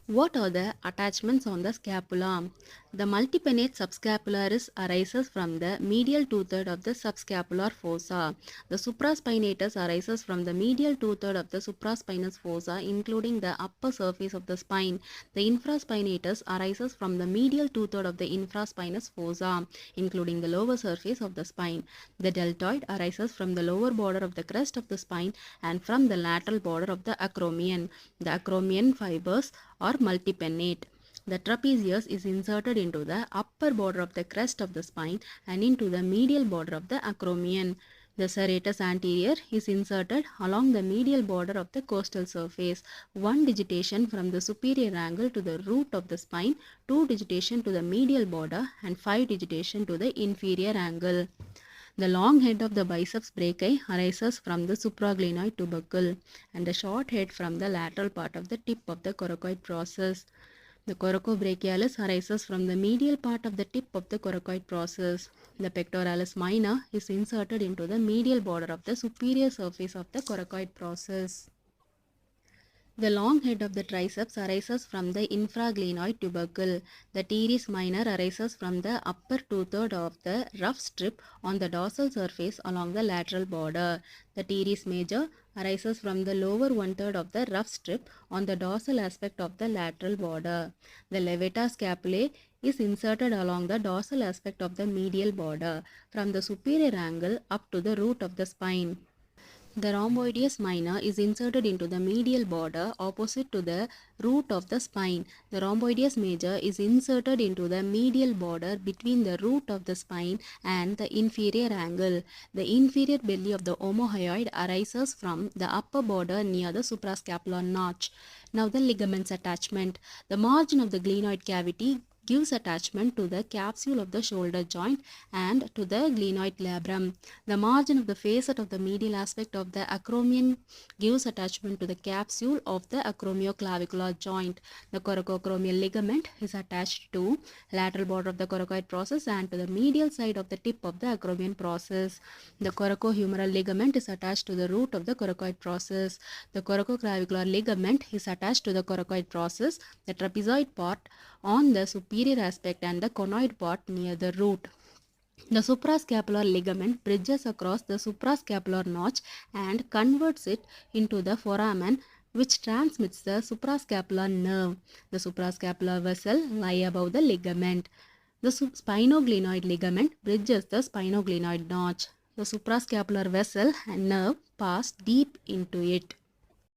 What are the attachments on the scapula? The multipennate subscapularis arises from the medial two-third of the subscapular fossa. The supraspinatus arises from the medial two-third of the supraspinous fossa, including the upper surface of the spine. The infraspinatus arises from the medial two-third of the infraspinous fossa, including the lower surface of the spine. The deltoid arises from the lower border of the crest of the spine and from the lateral border of the acromion. The acromion fibers are multipennate. The trapezius is inserted into the upper border of the crest of the spine and into the medial border of the acromion. The serratus anterior is inserted along the medial border of the costal surface. 1 digitation from the superior angle to the root of the spine, 2 digitation to the medial border, and 5 digitation to the inferior angle. The long head of the biceps brachii arises from the supraglenoid tubercle and the short head from the lateral part of the tip of the coracoid process. The coracobrachialis arises from the medial part of the tip of the coracoid process. The pectoralis minor is inserted into the medial border of the superior surface of the coracoid process. The long head of the triceps arises from the infraglenoid tubercle. The teres minor arises from the upper two-third of the rough strip on the dorsal surface along the lateral border. The teres major arises from the lower one-third of the rough strip on the dorsal aspect of the lateral border. The levata scapulae is inserted along the dorsal aspect of the medial border from the superior angle up to the root of the spine. The rhomboideus minor is inserted into the medial border opposite to the root of the spine. The rhomboideus major is inserted into the medial border between the root of the spine and the inferior angle. The inferior belly of the omohyoid arises from the upper border near the suprascapular notch. Now the ligaments attachment. The margin of the glenoid cavity gives attachment to the capsule of the shoulder joint and to the glenoid labrum. The margin of the facet of the medial aspect of the acromion gives attachment to the capsule of the acromioclavicular joint. The coracoacromial ligament is attached to lateral border of the coracoid process and to the medial side of the tip of the acromion process. The coracohumeral ligament is attached to the root of the coracoid process. The coracoclavicular ligament is attached to the coracoid process, the trapezoid part on the superior aspect and the conoid part near the root. The suprascapular ligament bridges across the suprascapular notch and converts it into the foramen, which transmits the suprascapular nerve. The suprascapular vessel lie above the ligament. The spinoglenoid ligament bridges the spinoglenoid notch. The suprascapular vessel and nerve pass deep into it.